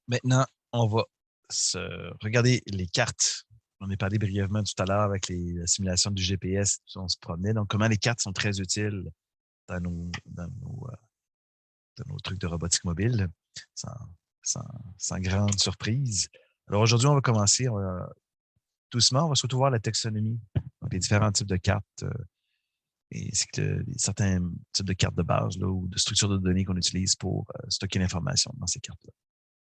Maintenant, on va se regarder les cartes. On a parlé brièvement tout à l'heure avec la simulation du GPS, on se promenait. Donc, comment les cartes sont très utiles dans nos trucs de robotique mobile, sans, sans grande surprise. Alors, aujourd'hui, on va commencer doucement. On va surtout voir la taxonomie, donc les différents types de cartes et certains types de cartes de base là, ou de structures de données qu'on utilise pour stocker l'information dans ces cartes-là.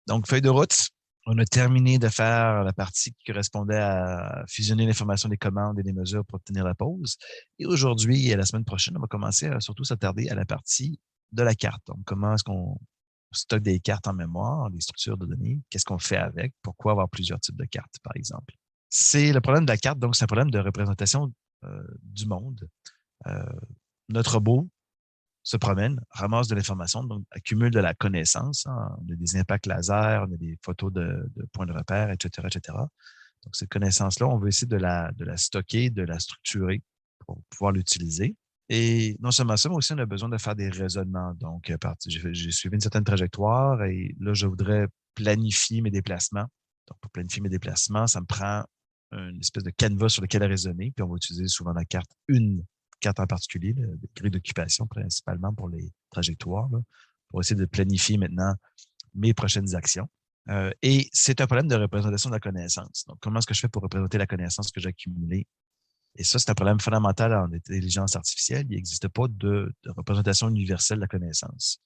Donc, feuille de route, on a terminé de faire la partie qui correspondait à fusionner l'information des commandes et des mesures pour obtenir la pause. Et aujourd'hui et la semaine prochaine, on va commencer à surtout s'attarder à la partie de la carte. Donc, comment est-ce qu'on stocke des cartes en mémoire, des structures de données, qu'est-ce qu'on fait avec, pourquoi avoir plusieurs types de cartes, par exemple. C'est le problème de la carte, donc c'est un problème de représentation du monde. Notre robot se promène, ramasse de l'information, donc accumule de la connaissance. Hein. On a des impacts laser, on a des photos de points de repère, etc., etc. Donc, cette connaissance-là, on veut essayer de la stocker, de la structurer pour pouvoir l'utiliser. Et non seulement ça, mais aussi, on a besoin de faire des raisonnements. Donc, j'ai suivi une certaine trajectoire et là, je voudrais planifier mes déplacements. Donc, pour planifier mes déplacements, ça me prend une espèce de canevas sur lequel raisonner, puis on va utiliser souvent la carte une carte en particulier, la grille d'occupation principalement pour les trajectoires, là, pour essayer de planifier maintenant mes prochaines actions. Et c'est un problème de représentation de la connaissance. Donc, comment est-ce que je fais pour représenter la connaissance que j'ai accumulée? Et ça, c'est un problème fondamental en intelligence artificielle. Il n'existe pas de représentation universelle de la connaissance.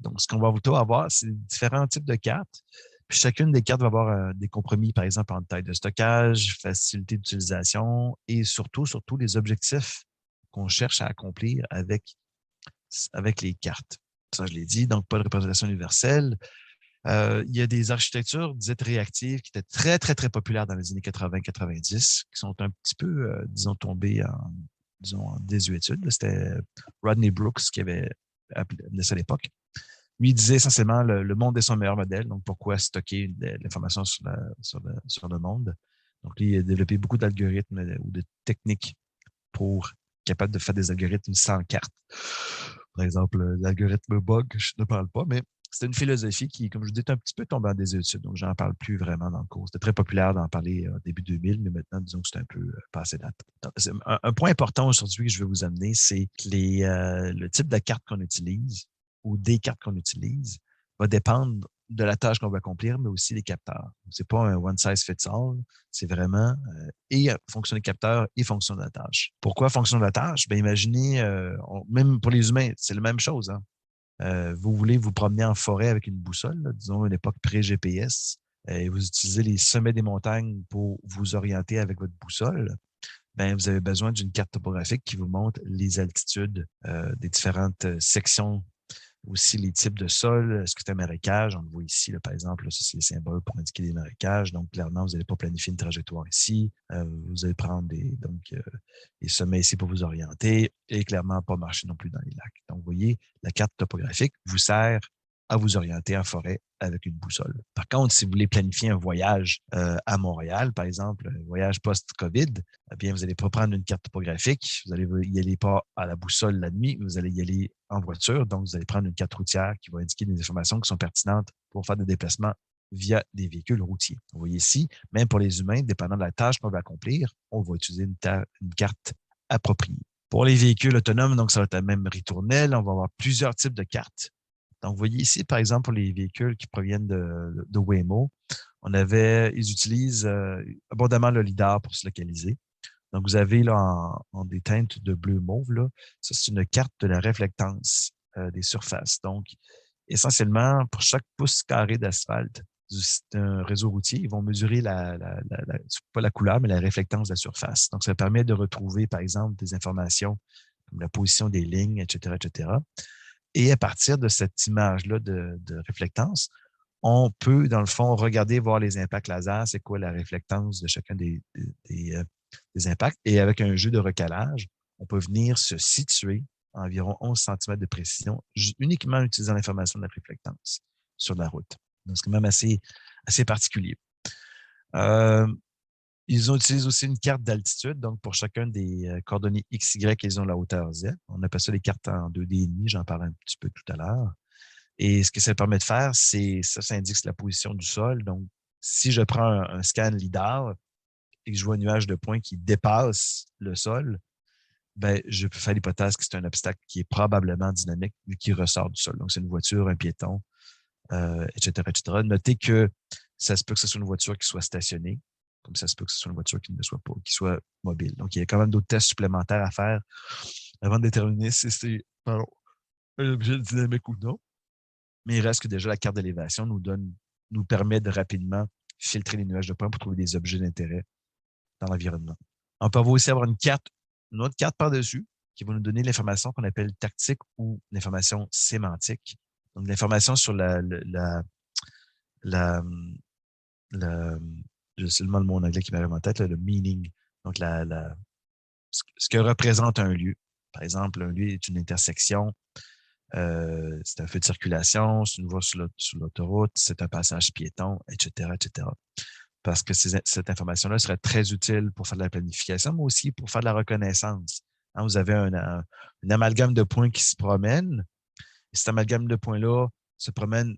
Donc, ce qu'on va plutôt avoir, c'est différents types de cartes. Puis chacune des cartes va avoir des compromis, par exemple, en taille de stockage, facilité d'utilisation et surtout les objectifs qu'on cherche à accomplir avec les cartes. Ça, je l'ai dit, donc pas de représentation universelle. Il y a des architectures dites réactives qui étaient très, très, très populaires dans les années 80-90, qui sont un petit peu, disons, tombées en désuétude. C'était Rodney Brooks qui avait appelé ça à l'époque. Lui, il disait essentiellement le monde est son meilleur modèle, donc pourquoi stocker l'information sur le monde. Donc, lui, il a développé beaucoup d'algorithmes ou de techniques pour être capable de faire des algorithmes sans carte. Par exemple, l'algorithme bug, je ne parle pas, mais c'était une philosophie qui, comme je vous dis, est un petit peu tombée en désuétude. Donc, j'en parle plus vraiment dans le cours. C'était très populaire d'en parler au début 2000, mais maintenant, disons que c'est un peu passé date. Un point important aujourd'hui que je vais vous amener, c'est que le type de carte qu'on utilise ou des cartes qu'on utilise va dépendre de la tâche qu'on va accomplir, mais aussi des capteurs. C'est pas un one size fits all, c'est vraiment et fonction des capteurs et fonction de la tâche. Pourquoi fonction de la tâche? Bien, imaginez, même pour les humains, c'est la même chose. Hein? Vous voulez vous promener en forêt avec une boussole, là, disons une époque pré-GPS, et vous utilisez les sommets des montagnes pour vous orienter avec votre boussole. Ben, vous avez besoin d'une carte topographique qui vous montre les altitudes des différentes sections, aussi les types de sol. Est-ce que c'est un marécage? On le voit ici, là, par exemple, là, ça, c'est les symboles pour indiquer des marécages. Donc, clairement, vous n'allez pas planifier une trajectoire ici. Vous allez prendre les sommets ici pour vous orienter et clairement pas marcher non plus dans les lacs. Donc, vous voyez, la carte topographique vous sert à vous orienter en forêt avec une boussole. Par contre, si vous voulez planifier un voyage à Montréal, par exemple, un voyage post-COVID, eh bien, vous n'allez pas prendre une carte topographique, vous allez y aller pas à la boussole la nuit, vous allez y aller en voiture, donc vous allez prendre une carte routière qui va indiquer des informations qui sont pertinentes pour faire des déplacements via des véhicules routiers. Vous voyez ici, même pour les humains, dépendant de la tâche qu'on va accomplir, on va utiliser une carte appropriée. Pour les véhicules autonomes, donc ça va être la même ritournelle, on va avoir plusieurs types de cartes. Donc, vous voyez ici, par exemple, pour les véhicules qui proviennent de Waymo, ils utilisent abondamment le lidar pour se localiser. Donc, vous avez là en des teintes de bleu mauve, là, ça, c'est une carte de la réflectance des surfaces. Donc, essentiellement, pour chaque pouce carré d'asphalte d'un réseau routier, ils vont mesurer pas la couleur, mais la réflectance de la surface. Donc, ça permet de retrouver, par exemple, des informations comme la position des lignes, etc., etc. Et à partir de cette image-là de réflectance, on peut, dans le fond, regarder, voir les impacts laser, c'est quoi la réflectance de chacun des impacts. Et avec un jeu de recalage, on peut venir se situer à environ 11 cm de précision, uniquement en utilisant l'information de la réflectance sur la route. Donc, c'est quand même assez particulier. Ils utilisent aussi une carte d'altitude, donc pour chacun des coordonnées X, Y, ils ont la hauteur Z. On appelle ça les cartes en 2D et demi, j'en parlais un petit peu tout à l'heure. Et ce que ça permet de faire, c'est, ça indique la position du sol. Donc, si je prends un scan LIDAR et que je vois un nuage de points qui dépasse le sol, ben, je peux faire l'hypothèse que c'est un obstacle qui est probablement dynamique vu qu'il ressort du sol. Donc, c'est une voiture, un piéton, etc., etc. Notez que ça se peut que ce soit une voiture qui soit stationnée, comme ça se peut que ce soit une voiture qui ne soit pas, qui soit mobile. Donc, il y a quand même d'autres tests supplémentaires à faire avant de déterminer si c'est un objet dynamique ou non. Mais il reste que déjà la carte d'élévation nous permet de rapidement filtrer les nuages de points pour trouver des objets d'intérêt dans l'environnement. On peut aussi avoir une autre carte par-dessus qui va nous donner l'information qu'on appelle tactique ou l'information sémantique. Donc, l'information sur la, je sais le mot en anglais qui m'arrive en tête, le meaning. Donc, ce que représente un lieu. Par exemple, un lieu est une intersection, c'est un feu de circulation, c'est une voie sur l'autoroute, c'est un passage piéton, etc., etc. Parce que cette information-là serait très utile pour faire de la planification, mais aussi pour faire de la reconnaissance. Hein, vous avez un amalgame de points qui se promène, et cet amalgame de points-là se promène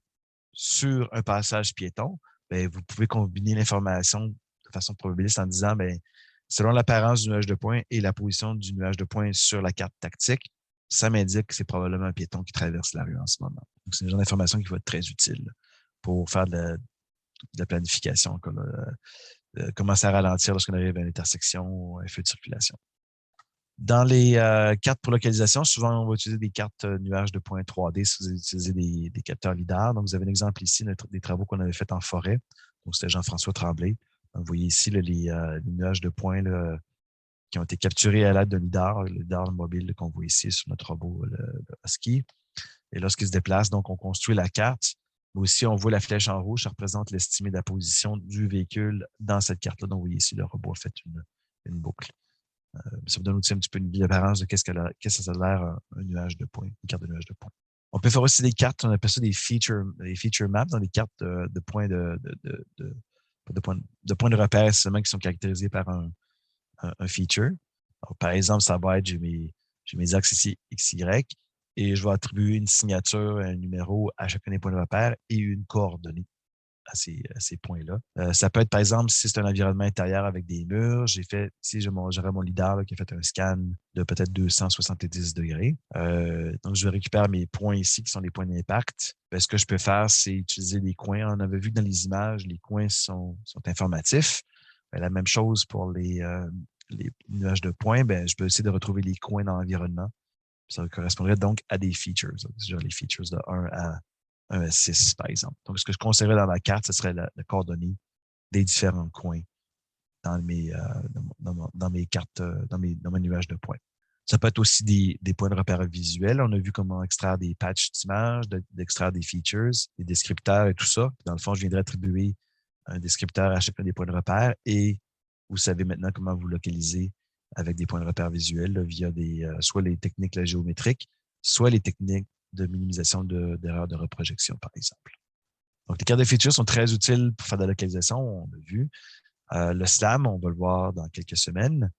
sur un passage piéton. Bien, vous pouvez combiner l'information de façon probabiliste en disant, bien, selon l'apparence du nuage de points et la position du nuage de points sur la carte tactique, ça m'indique que c'est probablement un piéton qui traverse la rue en ce moment. Donc, c'est une genre d'information qui va être très utile pour faire de la planification, commencer à ralentir lorsqu'on arrive à une intersection, un feu de circulation. Dans les cartes pour localisation, souvent, on va utiliser des cartes nuages de points 3D si vous utilisez des capteurs LIDAR. Donc, vous avez un exemple ici des travaux qu'on avait fait en forêt. Donc, c'était Jean-François Tremblay. Donc, vous voyez ici là, les nuages de points là, qui ont été capturés à l'aide d'un LIDAR, le LIDAR mobile qu'on voit ici sur notre robot, le Husky. Et lorsqu'il se déplace, donc, on construit la carte. Mais aussi, on voit la flèche en rouge, ça représente l'estimé de la position du véhicule dans cette carte-là. Donc, vous voyez ici, le robot a fait une boucle. Ça vous donne aussi un petit peu une apparence de qu'est-ce que ça a l'air un nuage de points, une carte de nuage de points. On peut faire aussi des cartes, on appelle ça des feature maps, dans des cartes de points de points de repère seulement qui sont caractérisés par un feature. Alors, par exemple, ça va être, j'ai mes axes ici, X, Y, et je vais attribuer une signature, un numéro à chacun des points de repère et une coordonnée à ces points-là. Ça peut être, par exemple, si c'est un environnement intérieur avec des murs, j'aurais mon LIDAR là, qui a fait un scan de peut-être 270 degrés. Donc, je vais récupérer mes points ici qui sont les points d'impact. Ce que je peux faire, c'est utiliser des coins. On avait vu que dans les images, les coins sont informatifs. La même chose pour les nuages de points. Je peux essayer de retrouver les coins dans l'environnement. Ça correspondrait donc à des features. Genre les features de 1 à 6, par exemple. Donc, ce que je conserverais dans la carte, ce serait la coordonnée des différents coins dans mes cartes, dans mes nuages de points. Ça peut être aussi des points de repère visuels. On a vu comment extraire des patchs d'images, d'extraire des features, des descripteurs et tout ça. Dans le fond, je viendrai attribuer un descripteur à chacun des points de repère et vous savez maintenant comment vous localiser avec des points de repère visuels là, via soit les techniques géométriques, soit les techniques de minimisation d'erreurs de reprojection, par exemple. Donc, les cartes de features sont très utiles pour faire de la localisation, on l'a vu. Le SLAM, on va le voir dans quelques semaines.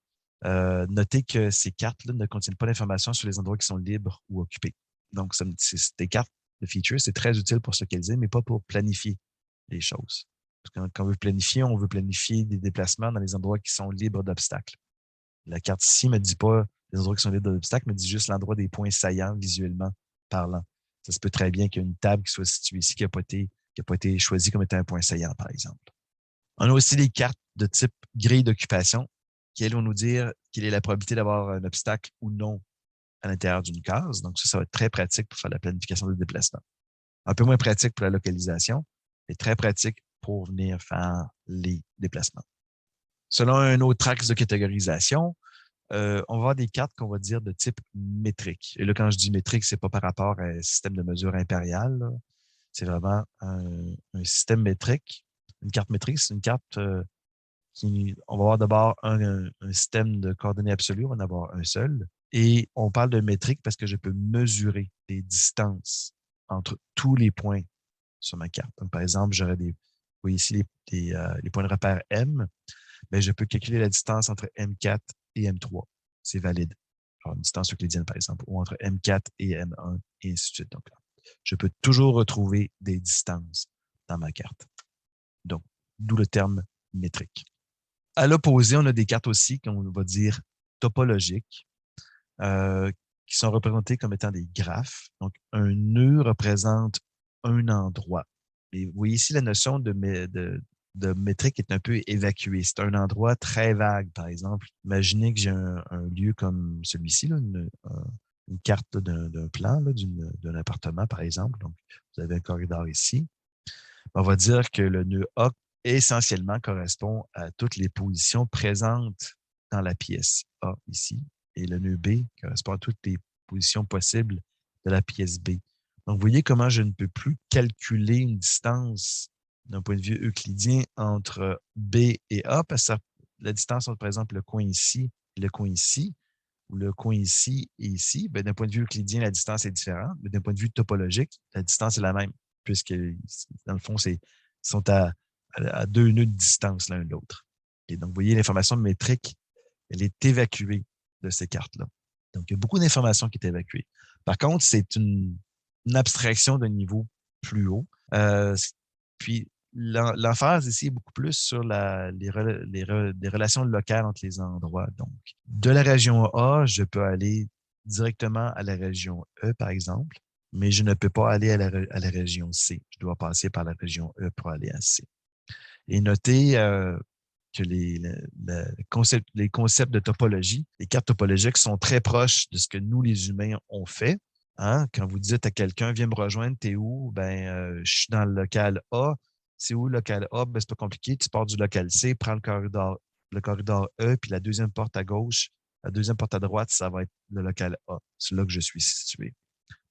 Notez que ces cartes-là ne contiennent pas d'informations sur les endroits qui sont libres ou occupés. Donc, des cartes de features, c'est très utile pour se localiser, mais pas pour planifier les choses. Parce que quand on veut planifier des déplacements dans les endroits qui sont libres d'obstacles. La carte ici ne me dit pas les endroits qui sont libres d'obstacles, me dit juste l'endroit des points saillants visuellement parlant. Ça se peut très bien qu'il y ait une table qui soit située ici qui n'a pas été choisie comme étant un point saillant, par exemple. On a aussi des cartes de type grille d'occupation qui, elles, vont nous dire quelle est la probabilité d'avoir un obstacle ou non à l'intérieur d'une case. Donc, ça va être très pratique pour faire la planification de déplacement. Un peu moins pratique pour la localisation, mais très pratique pour venir faire les déplacements. Selon un autre axe de catégorisation, on va avoir des cartes qu'on va dire de type métrique. Et là, quand je dis métrique, c'est pas par rapport à un système de mesure impérial. Là. C'est vraiment un système métrique. Une carte métrique, c'est une carte on va avoir d'abord un système de coordonnées absolues, on va en avoir un seul. Et on parle de métrique parce que je peux mesurer les distances entre tous les points sur ma carte. Donc, par exemple, vous voyez ici les points de repère M. Mais je peux calculer la distance entre M4 et M3. C'est valide. Alors, une distance euclidienne, par exemple, ou entre M4 et M1, et ainsi de suite. Donc, je peux toujours retrouver des distances dans ma carte. Donc, d'où le terme métrique. À l'opposé, on a des cartes aussi qu'on va dire topologiques, qui sont représentées comme étant des graphes. Donc, un nœud représente un endroit. Et vous voyez ici, la notion de métrique est un peu évacuée. C'est un endroit très vague, par exemple. Imaginez que j'ai un lieu comme celui-ci, une carte d'un plan, d'un appartement, par exemple. Donc, vous avez un corridor ici. On va dire que le nœud A essentiellement correspond à toutes les positions présentes dans la pièce A ici. Et le nœud B correspond à toutes les positions possibles de la pièce B. Donc, vous voyez comment je ne peux plus calculer une distance d'un point de vue euclidien entre B et A, parce que la distance entre, par exemple, le coin ici et le coin ici, ou le coin ici et ici, d'un point de vue euclidien, la distance est différente, mais d'un point de vue topologique, la distance est la même, puisque, dans le fond, ils sont à 2 nœuds de distance l'un de l'autre. Et donc, vous voyez, l'information métrique, elle est évacuée de ces cartes-là. Donc, il y a beaucoup d'informations qui est évacuée. Par contre, c'est une abstraction d'un niveau plus haut. Puis, l'emphase ici est beaucoup plus sur les relations locales entre les endroits. Donc, de la région A, je peux aller directement à la région E, par exemple, mais je ne peux pas aller à la région C. Je dois passer par la région E pour aller à C. Et notez que les concepts de topologie, les cartes topologiques sont très proches de ce que nous, les humains, on fait. Hein? Quand vous dites à quelqu'un, viens me rejoindre, t'es où? Je suis dans le local A. C'est où le local A? C'est pas compliqué. Tu pars du local C, prends le corridor E, puis la deuxième porte à gauche, la deuxième porte à droite, ça va être le local A. C'est là que je suis situé.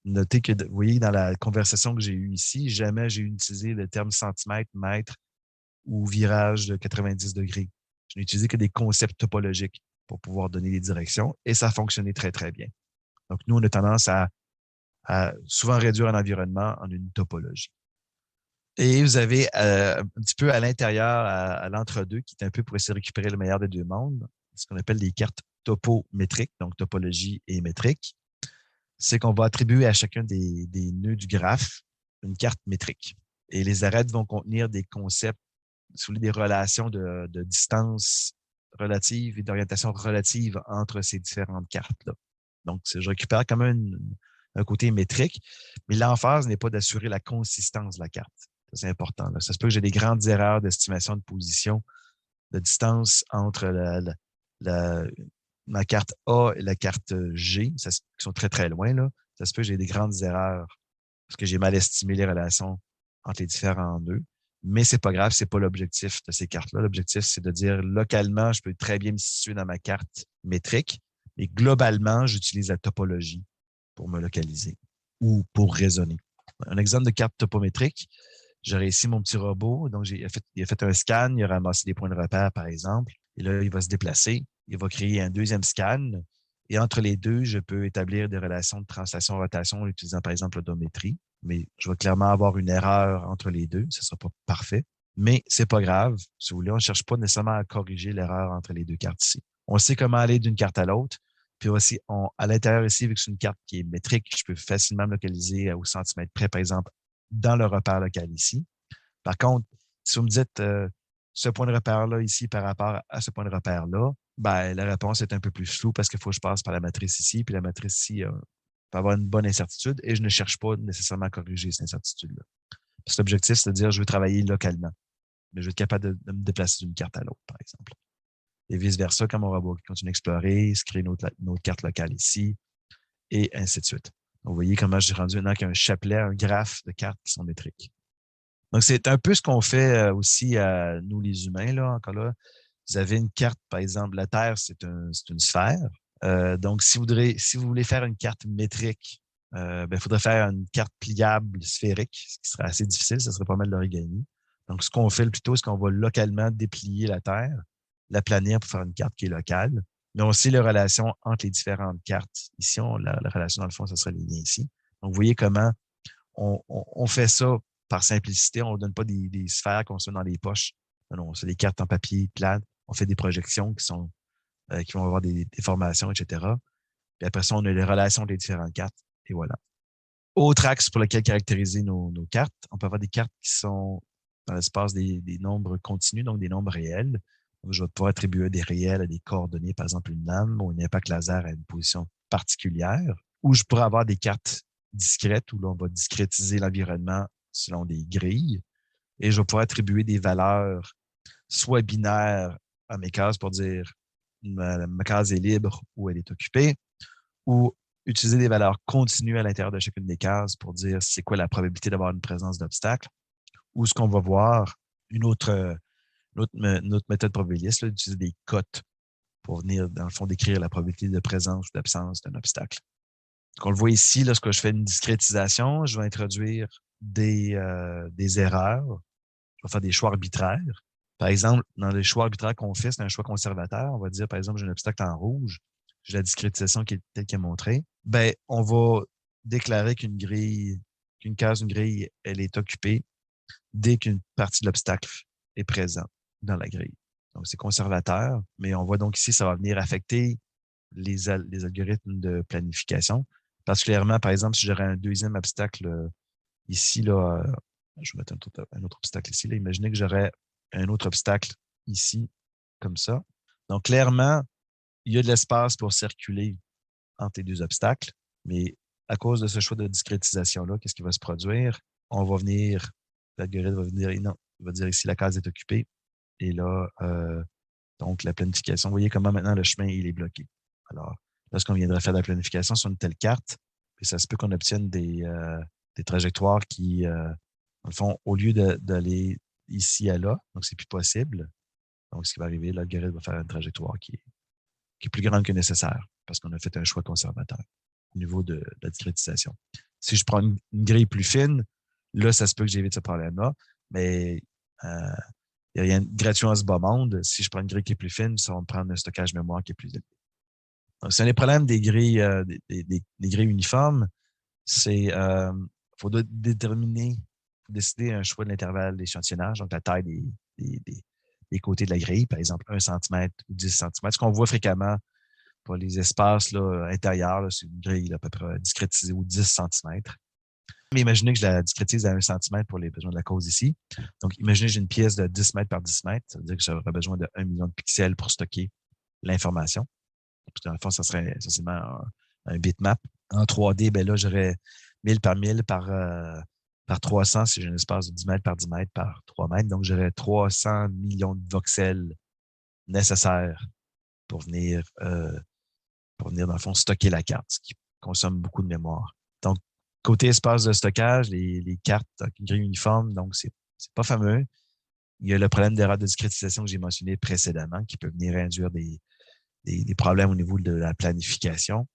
Notez que, vous voyez, dans la conversation que j'ai eue ici, jamais j'ai utilisé le terme centimètre, mètre ou virage de 90 degrés. Je n'ai utilisé que des concepts topologiques pour pouvoir donner les directions et ça a fonctionné très, très bien. Donc, nous, on a tendance à souvent réduire un environnement en une topologie. Et vous avez un petit peu à l'intérieur, à l'entre-deux, qui est un peu pour essayer de récupérer le meilleur des deux mondes, ce qu'on appelle des cartes topométriques, donc topologie et métrique. C'est qu'on va attribuer à chacun des nœuds du graphe une carte métrique. Et les arêtes vont contenir des concepts sous des relations de distance relative et d'orientation relative entre ces différentes cartes-là. Donc, je récupère quand même un côté métrique, mais l'emphase n'est pas d'assurer la consistance de la carte. C'est important. Là. Ça se peut que j'ai des grandes erreurs d'estimation de position, de distance entre ma carte A et la carte G, qui sont très, très loin. Là. Ça se peut que j'ai des grandes erreurs parce que j'ai mal estimé les relations entre les différents nœuds. Mais c'est pas grave, c'est pas l'objectif de ces cartes-là. L'objectif, c'est de dire localement, je peux très bien me situer dans ma carte métrique, mais globalement, j'utilise la topologie pour me localiser ou pour raisonner. Un exemple de carte topométrique, j'aurais ici mon petit robot. Donc, il a fait un scan, il a ramassé des points de repère, par exemple. Et là, il va se déplacer. Il va créer un deuxième scan. Et entre les deux, je peux établir des relations de translation-rotation en utilisant, par exemple, l'odométrie. Mais je vais clairement avoir une erreur entre les deux. Ce ne sera pas parfait. Mais c'est pas grave. Si vous voulez, on ne cherche pas nécessairement à corriger l'erreur entre les deux cartes ici. On sait comment aller d'une carte à l'autre. Puis aussi, à l'intérieur ici, vu que c'est une carte qui est métrique, je peux facilement me localiser au centimètre près, par exemple, dans le repère local ici. Par contre, si vous me dites ce point de repère-là ici par rapport à ce point de repère-là, la réponse est un peu plus floue parce qu'il faut que je passe par la matrice ici, puis la matrice ici peut avoir une bonne incertitude et je ne cherche pas nécessairement à corriger cette incertitude-là. Parce que l'objectif, c'est de dire je veux travailler localement, mais je veux être capable de me déplacer d'une carte à l'autre, par exemple. Et vice-versa, quand mon robot continue à explorer, se crée une autre carte locale ici, et ainsi de suite. Donc, vous voyez comment j'ai rendu maintenant qu'un chapelet, un graphe de cartes qui sont métriques. Donc, c'est un peu ce qu'on fait aussi à nous, les humains, là, encore là. Vous avez une carte, par exemple, la Terre, c'est une sphère. Donc, si vous voulez faire une carte métrique, il faudrait faire une carte pliable sphérique, ce qui serait assez difficile, ça serait pas mal de l'origami. Donc, ce qu'on fait plutôt, c'est qu'on va localement déplier la Terre, la planir pour faire une carte qui est locale. Mais on sait les relations entre les différentes cartes. Ici, la relation, dans le fond, ce serait les liens ici. Donc, vous voyez comment on fait ça par simplicité. On ne donne pas des sphères qu'on se met dans les poches. Non, c'est des cartes en papier plates. On fait des projections qui vont avoir des formations, etc. Puis après ça, on a les relations des différentes cartes. Et voilà. Autre axe pour lequel caractériser nos cartes, on peut avoir des cartes qui sont dans l'espace des nombres continus, donc des nombres réels. Donc, je vais pouvoir attribuer des réels à des coordonnées, par exemple une lame ou un impact laser à une position particulière. Ou je pourrais avoir des cartes discrètes où là, on va discrétiser l'environnement selon des grilles. Et je vais pouvoir attribuer des valeurs soit binaires à mes cases pour dire ma case est libre ou elle est occupée, ou utiliser des valeurs continues à l'intérieur de chacune des cases pour dire c'est quoi la probabilité d'avoir une présence d'obstacle, ou ce qu'on va voir, une autre méthode probabiliste, d'utiliser des cotes pour venir, dans le fond, décrire la probabilité de présence ou d'absence d'un obstacle. Donc, on le voit ici, lorsque je fais une discrétisation, je vais introduire des erreurs, je vais faire des choix arbitraires. Par exemple, dans les choix arbitraires qu'on fait, c'est un choix conservateur. On va dire, par exemple, j'ai un obstacle en rouge, j'ai la discrétisation qui est telle qu'elle est montrée. Ben, on va déclarer qu'une case, une grille, elle est occupée dès qu'une partie de l'obstacle est présente dans la grille. Donc, c'est conservateur, mais on voit donc ici, ça va venir affecter les algorithmes de planification. Particulièrement, par exemple, si j'aurais un deuxième obstacle ici, là, je vais mettre un autre obstacle ici. Là. Imaginez que j'aurais un autre obstacle ici, comme ça. Donc, clairement, il y a de l'espace pour circuler entre les deux obstacles, mais à cause de ce choix de discrétisation-là, qu'est-ce qui va se produire? L'algorithme va venir, non, il va dire ici, la case est occupée. Et là, donc, la planification, vous voyez comment maintenant le chemin, il est bloqué. Alors, lorsqu'on viendrait faire de la planification sur une telle carte, puis ça se peut qu'on obtienne des trajectoires qui, dans le fond, au lieu d'aller ici à là, donc c'est plus possible. Donc, ce qui va arriver, l'algorithme va faire une trajectoire qui est plus grande que nécessaire parce qu'on a fait un choix conservateur au niveau de la discrétisation. Si je prends une grille plus fine, là, ça se peut que j'évite ce problème-là, mais il n'y a rien de gratuit en ce bas monde. Si je prends une grille qui est plus fine, ça va me prendre un stockage mémoire qui est plus élevé. Donc, c'est un des problèmes des grilles, des grilles uniformes. C'est faut déterminer, faut décider un choix de l'intervalle d'échantillonnage, donc la taille des côtés de la grille, par exemple 1 cm ou 10 cm. Ce qu'on voit fréquemment pour les espaces là, intérieurs, là, c'est une grille là, à peu près discrétisée au 10 cm. Mais imaginez que je la discrétise à 1 cm pour les besoins de la cause ici. Donc, imaginez que j'ai une pièce de 10 mètres par 10 mètres. Ça veut dire que j'aurais besoin de 1 million de pixels pour stocker l'information. Puis, dans le fond, ça serait essentiellement un bitmap. En 3D, ben là, j'aurais 1000 par 1000 par 300 si j'ai un espace de 10 mètres par 10 mètres par 3 mètres. Donc, j'aurais 300 millions de voxels nécessaires pour venir, dans le fond, stocker la carte, ce qui consomme beaucoup de mémoire. Donc, côté espace de stockage, les cartes avec une grille uniforme, donc c'est pas fameux. Il y a le problème d'erreur de discrétisation que j'ai mentionné précédemment qui peut venir induire des problèmes au niveau de la planification.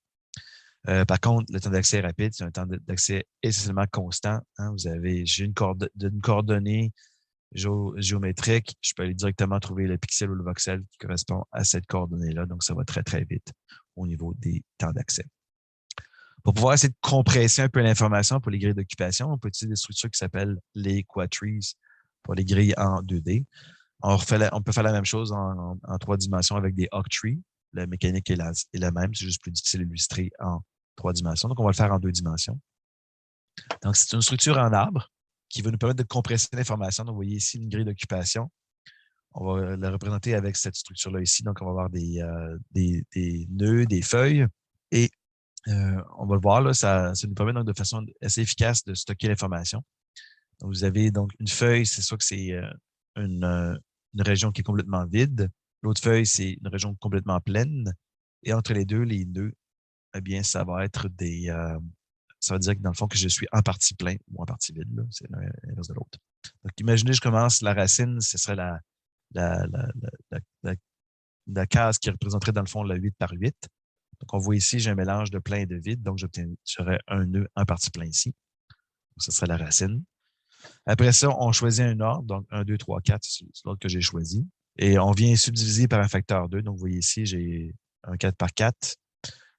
Par contre, le temps d'accès est rapide, c'est un temps d'accès essentiellement constant. Hein. J'ai une coordonnée géométrique, je peux aller directement trouver le pixel ou le voxel qui correspond à cette coordonnée-là. Donc, ça va très, très vite au niveau des temps d'accès. Pour pouvoir essayer de compresser un peu l'information pour les grilles d'occupation, on peut utiliser des structures qui s'appellent les quadtrees pour les grilles en 2D. On peut faire la même chose en 3 dimensions avec des octrees. La mécanique est la même, c'est juste plus difficile à illustrer en 3 dimensions. Donc, on va le faire en 2 dimensions. Donc, c'est une structure en arbre qui va nous permettre de compresser l'information. Donc, vous voyez ici une grille d'occupation. On va la représenter avec cette structure-là ici. Donc, on va avoir des nœuds, des feuilles. Et on va le voir, là, ça nous permet donc de façon assez efficace de stocker l'information. Donc, vous avez donc une feuille, c'est soit que c'est une région qui est complètement vide. L'autre feuille, c'est une région complètement pleine. Et entre les deux, les nœuds, eh bien, ça va être ça veut dire que dans le fond, que je suis en partie plein ou en partie vide. C'est l'inverse de l'autre. Donc, imaginez, je commence la racine, ce serait la case qui représenterait dans le fond le 8 par 8. Donc, on voit ici, j'ai un mélange de plein et de vide. Donc, j'aurais un nœud en partie plein ici. Donc, ce serait la racine. Après ça, on choisit un ordre. Donc, 1, 2, 3, 4, c'est l'ordre que j'ai choisi. Et on vient subdiviser par un facteur 2. Donc, vous voyez ici, j'ai un 4 par 4.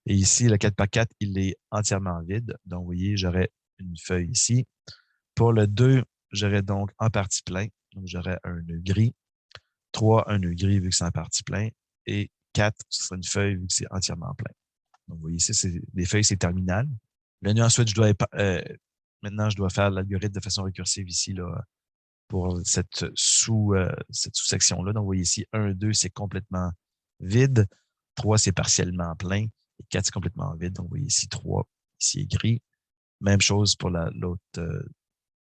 Et ici, le 4 par 4, il est entièrement vide. Donc, vous voyez, j'aurais une feuille ici. Pour le 2, j'aurais donc en partie plein. Donc, j'aurais un nœud gris. 3, un nœud gris vu que c'est en partie plein. Et 4, ce serait une feuille vu que c'est entièrement plein. Donc, vous voyez ici, les feuilles, c'est terminal. Le nœud, ensuite, maintenant, je dois faire l'algorithme de façon récursive ici, là, pour cette sous-section-là. Donc, vous voyez ici, 1, 2, c'est complètement vide. 3, c'est partiellement plein. Et 4, c'est complètement vide. Donc, vous voyez ici, 3, ici est gris. Même chose pour l'autre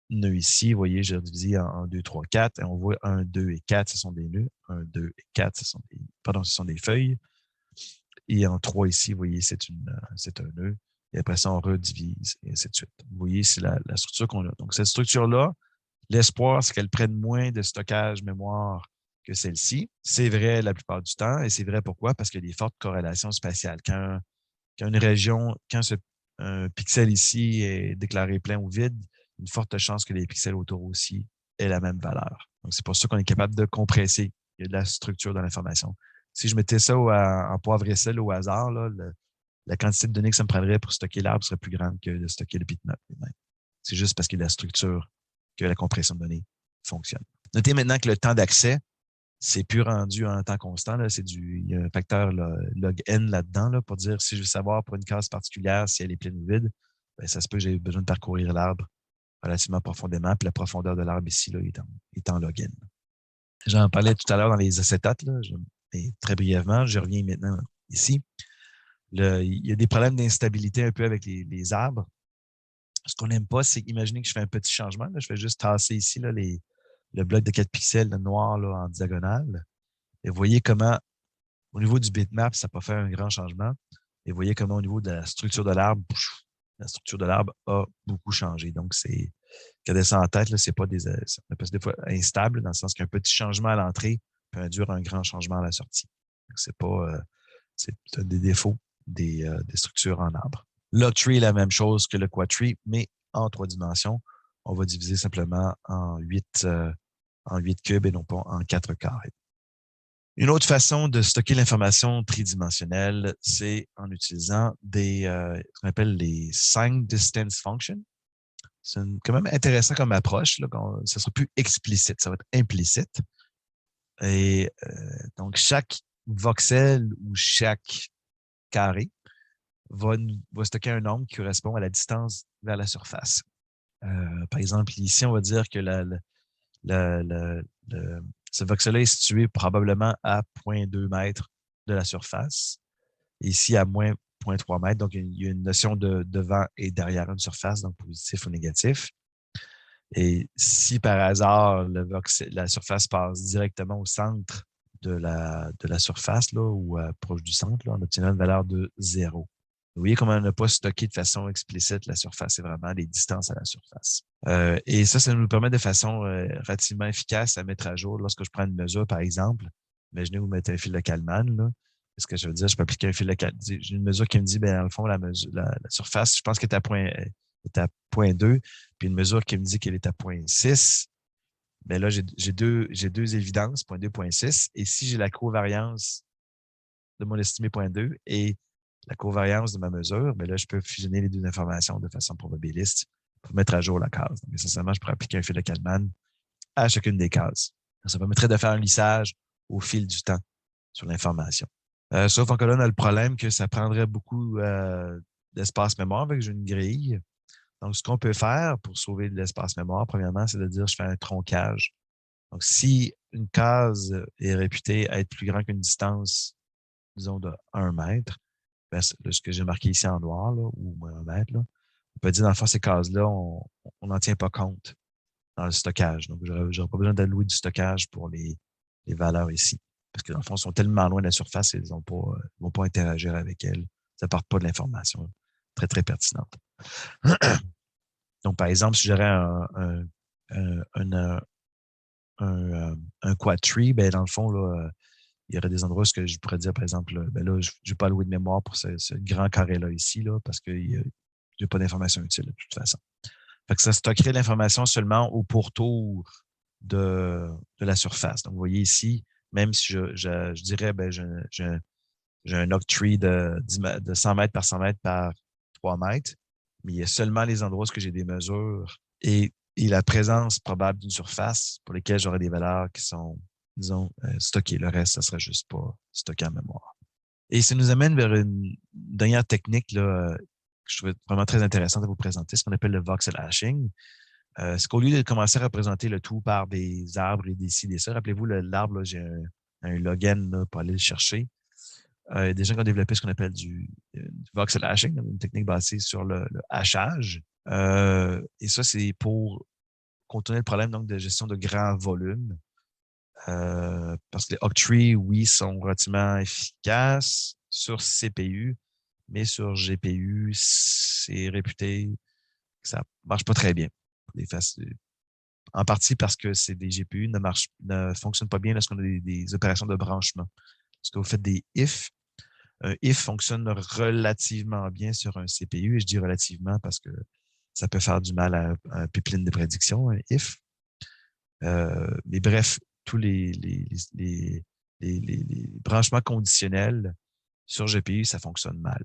nœud ici. Vous voyez, j'ai divisé en 2, 3, 4. Et on voit 1, 2 et 4, ce sont des nœuds. 1, 2 et 4, ce sont des feuilles. Et en 3 ici, vous voyez, c'est un nœud. Et après ça, on redivise, et ainsi de suite. Vous voyez, c'est la structure qu'on a. Donc, cette structure-là, l'espoir, c'est qu'elle prenne moins de stockage mémoire que celle-ci. C'est vrai la plupart du temps. Et c'est vrai pourquoi? Parce qu'il y a des fortes corrélations spatiales. Quand une région, un pixel ici est déclaré plein ou vide, une forte chance que les pixels autour aussi aient la même valeur. Donc, c'est pour ça qu'on est capable de compresser. Il y a de la structure dans l'information. Si je mettais ça en poivre et sel au hasard, là, la quantité de données que ça me prendrait pour stocker l'arbre serait plus grande que de stocker le bitmap lui-même. C'est juste parce qu'il y a la structure que la compression de données fonctionne. Notez maintenant que le temps d'accès, c'est plus rendu en temps constant. Là. Il y a un facteur log n là-dedans là, pour dire si je veux savoir pour une case particulière si elle est pleine ou vide, ben, ça se peut que j'ai besoin de parcourir l'arbre relativement profondément. Puis la profondeur de l'arbre ici là, est en log n. J'en parlais tout à l'heure dans les acétates, là, mais très brièvement, je reviens maintenant ici. Il y a des problèmes d'instabilité un peu avec les arbres. Ce qu'on n'aime pas, c'est imaginer que je fais un petit changement. Là, je fais juste tasser ici là, le bloc de 4 pixels de noir là, en diagonale. Et vous voyez comment, au niveau du bitmap, ça n'a pas fait un grand changement. Et vous voyez comment, au niveau de la structure de l'arbre a beaucoup changé. Donc, gardez ça en tête, c'est pas des fois instable, dans le sens qu'un petit changement à l'entrée peut induire un grand changement à la sortie. C'est des défauts des structures en arbre. Logtree est la même chose que le quadtree, mais en 3 dimensions. On va diviser simplement en 8 cubes et non pas en 4 carrés. Une autre façon de stocker l'information tridimensionnelle, c'est en utilisant ce qu'on appelle les Signed Distance Functions. C'est quand même intéressant comme approche. Là, ça ne sera plus explicite, ça va être implicite. Et donc, chaque voxel ou chaque carré va stocker un nombre qui correspond à la distance vers la surface. Par exemple, ici, on va dire que ce voxel-là est situé probablement à 0,2 mètres de la surface. Ici, à moins 0,3 mètres. Donc, il y a une notion de devant et derrière une surface, donc positif ou négatif. Et si par hasard, la surface passe directement au centre de la surface, là, ou proche du centre, là, on obtient une valeur de 0. Vous voyez comment on n'a pas stocké de façon explicite la surface, c'est vraiment les distances à la surface. Et ça nous permet de façon relativement efficace à mettre à jour lorsque je prends une mesure, par exemple. Imaginez vous mettez un fil de Kalman, là. Qu'est-ce que je veux dire? Je peux appliquer un fil de Kalman. J'ai une mesure qui me dit, ben, dans le fond, la surface, je pense qu'elle est à 0,2, puis une mesure qui me dit qu'elle est à 0,6. Mais là, j'ai deux évidences, 0,2, 0,6. Et si j'ai la covariance de mon estimé 0,2 et la covariance de ma mesure, bien là, je peux fusionner les deux informations de façon probabiliste pour mettre à jour la case. Donc, essentiellement, je pourrais appliquer un fil de Kalman à chacune des cases. Ça permettrait de faire un lissage au fil du temps sur l'information. Sauf que là, on a le problème que ça prendrait beaucoup d'espace mémoire avec une grille. Donc, ce qu'on peut faire pour sauver de l'espace mémoire, premièrement, c'est de dire je fais un troncage. Donc, si une case est réputée à être plus grande qu'une distance, disons, de 1 mètre, ben, ce que j'ai marqué ici en noir, là, ou 1 mètre, là, on peut dire, dans le fond, ces cases-là, on n'en tient pas compte dans le stockage. Donc, je n'aurai pas besoin d'allouer du stockage pour les valeurs ici. Parce que, dans le fond, elles sont tellement loin de la surface, elles ne vont pas interagir avec elles. Ça ne part pas de l'information très, très pertinente. Donc, par exemple, si j'aurais un quadtree, ben, dans le fond, là, il y aurait des endroits où je pourrais dire, par exemple, ben là, je ne vais pas allouer de mémoire pour ce grand carré-là ici, là, parce que je n'ai pas d'information utile de toute façon. Fait que ça stockerait l'information seulement au pourtour de la surface. Donc, vous voyez ici, même si je dirais, ben, j'ai un octree de 100 mètres par 100 mètres par 3 mètres, mais il y a seulement les endroits où j'ai des mesures et la présence probable d'une surface pour lesquelles j'aurai des valeurs qui sont, disons, stockées. Le reste, ça ne serait juste pas stocké en mémoire. Et ça nous amène vers une dernière technique là, je trouvais vraiment très intéressante à vous présenter, ce qu'on appelle le voxel hashing. C'est qu'au lieu de commencer à représenter le tout par des arbres et des ci, des ça, rappelez-vous, l'arbre, j'ai un login là, pour aller le chercher. Il y a des gens qui ont développé ce qu'on appelle du voxel hashing, une technique basée sur le hachage. Et ça, c'est pour contourner le problème donc, de gestion de grands volumes. Parce que les Octree, oui, sont relativement efficaces sur CPU, mais sur GPU, c'est réputé que ça marche pas très bien. En partie parce que c'est des GPU ne fonctionnent pas bien lorsqu'on a des opérations de branchement. Parce que vous faites des if. Un if fonctionne relativement bien sur un CPU, et je dis relativement parce que ça peut faire du mal à un pipeline de prédiction, un if. Mais bref, tous les branchements conditionnels sur GPU, ça fonctionne mal.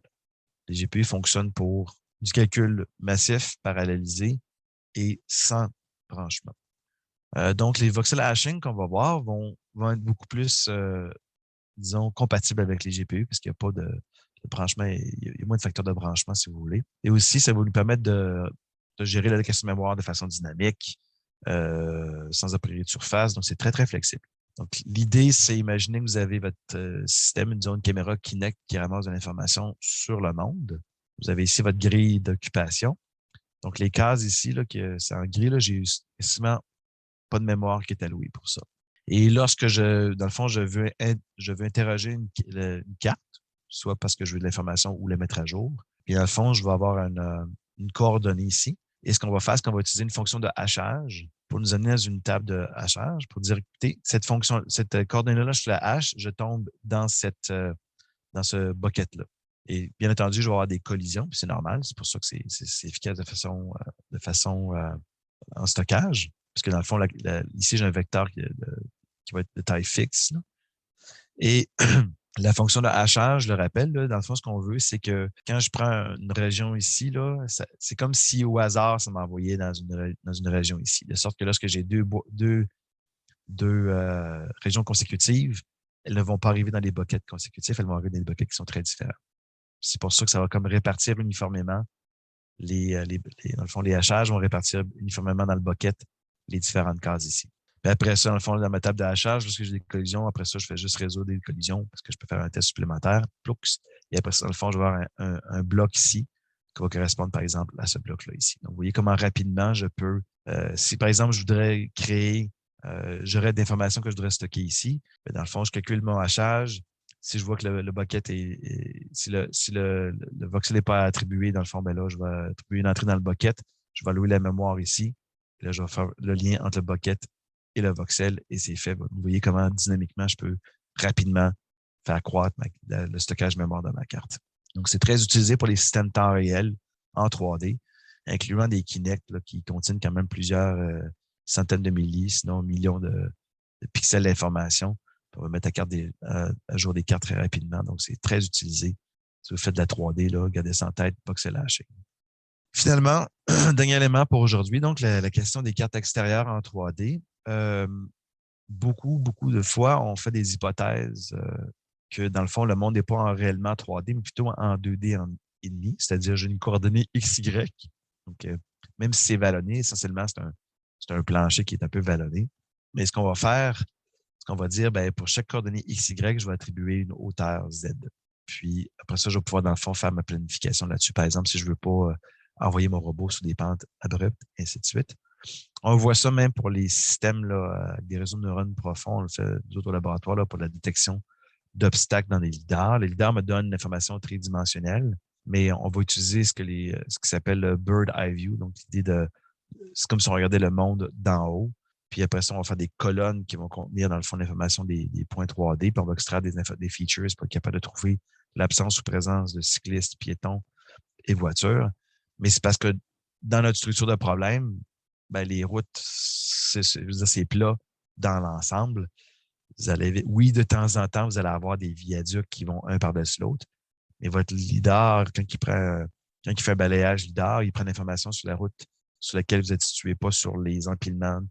Les GPU fonctionnent pour du calcul massif parallélisé et sans branchement. Donc, les voxel hashing qu'on va voir vont être beaucoup plus, disons, compatibles avec les GPU parce qu'il n'y a pas de branchement, il y a moins de facteurs de branchement, si vous voulez. Et aussi, ça va nous permettre de gérer l'allocation de mémoire de façon dynamique, sans a priori de surface. Donc, c'est très, très flexible. Donc, l'idée, c'est imaginer que vous avez votre système, une zone caméra Kinect qui ramasse de l'information sur le monde. Vous avez ici votre grille d'occupation. Donc, les cases ici, là, c'est en gris, là, j'ai quasiment pas de mémoire qui est allouée pour ça. Et lorsque dans le fond, je veux interroger une carte, soit parce que je veux de l'information ou la mettre à jour. Et dans le fond, je vais avoir une coordonnée ici. Et ce qu'on va faire, c'est qu'on va utiliser une fonction de hachage pour nous amener dans une table de hachage pour dire, écoutez, cette coordonnée-là, je la hache, je tombe dans dans ce bucket-là. Et bien entendu, je vais avoir des collisions, puis c'est normal. C'est pour ça que c'est efficace de façon en stockage. Parce que dans le fond, ici, j'ai un vecteur qui va être de taille fixe. Là. Et la fonction de hachage, je le rappelle, là, dans le fond, ce qu'on veut, c'est que quand je prends une région ici, là, c'est comme si au hasard, ça m'envoyait dans une région ici. De sorte que lorsque j'ai deux régions consécutives, elles ne vont pas arriver dans les buckets consécutifs, elles vont arriver dans des buckets qui sont très différents. C'est pour ça que ça va comme répartir uniformément dans le fond, les hachages vont répartir uniformément dans le bucket les différentes cases ici. Puis après ça, dans le fond, dans ma table de hachage, lorsque j'ai des collisions, après ça, je fais juste résoudre des collisions parce que je peux faire un test supplémentaire. Plux. Et après ça, dans le fond, je vais avoir un bloc ici qui va correspondre, par exemple, à ce bloc-là ici. Donc, vous voyez comment rapidement je peux, si par exemple, je voudrais créer, j'aurais d'informations que je voudrais stocker ici, dans le fond, je calcule mon hachage. Si je vois que le bucket si le voxel n'est pas attribué, dans le fond, ben là, je vais attribuer une entrée dans le bucket. Je vais allouer la mémoire ici. Là, je vais faire le lien entre le bucket et le voxel et c'est fait. Vous voyez comment dynamiquement je peux rapidement faire croître le stockage mémoire de ma carte. Donc, c'est très utilisé pour les systèmes temps réel en 3D, incluant des Kinect là, qui contiennent quand même plusieurs centaines de millis, sinon millions de pixels d'information. On va mettre à jour des cartes très rapidement. Donc, c'est très utilisé. Si vous faites de la 3D, là, gardez ça en tête, voxel hashing. Finalement, dernier élément pour aujourd'hui, donc la question des cartes extérieures en 3D. Beaucoup de fois, on fait des hypothèses que, dans le fond, le monde n'est pas réellement 3D, mais plutôt en 2D et demi, c'est-à-dire j'ai une coordonnée XY. Donc, même si c'est vallonné, essentiellement, c'est un plancher qui est un peu vallonné. Mais ce qu'on va faire, ce qu'on va dire, ben, pour chaque coordonnée XY, je vais attribuer une hauteur Z. Puis, après ça, je vais pouvoir, dans le fond, faire ma planification là-dessus. Par exemple, si je ne veux pas envoyer mon robot sur des pentes abruptes, et ainsi de suite. On voit ça même pour les systèmes, là, des réseaux de neurones profonds. On le fait d'autres laboratoires là, pour la détection d'obstacles dans les lidars. Les lidars me donnent une information tridimensionnelle, mais on va utiliser ce qui s'appelle le Bird Eye View. Donc, l'idée c'est comme si on regardait le monde d'en haut. Puis après ça, on va faire des colonnes qui vont contenir, dans le fond, l'information des points 3D. Puis on va extraire des features pour être capable de trouver l'absence ou présence de cyclistes, piétons et voitures. Mais c'est parce que dans notre structure de problème, ben, les routes, c'est plat dans l'ensemble. Oui, de temps en temps, vous allez avoir des viaducs qui vont un par-dessus l'autre. Mais votre lidar, quand il fait un balayage lidar, il prend l'information sur la route sur laquelle vous êtes situé, pas sur les empilements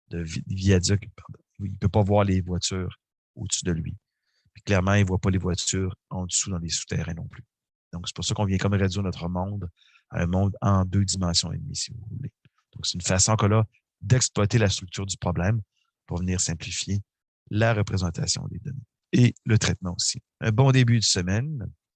de viaducs. Il ne peut pas voir les voitures au-dessus de lui. Puis clairement, il ne voit pas les voitures en dessous dans les souterrains non plus. Donc, c'est pour ça qu'on vient comme réduire notre monde à un monde en 2 dimensions et demie, si vous voulez. Donc, c'est une façon que là d'exploiter la structure du problème pour venir simplifier la représentation des données et le traitement aussi. Un bon début de semaine.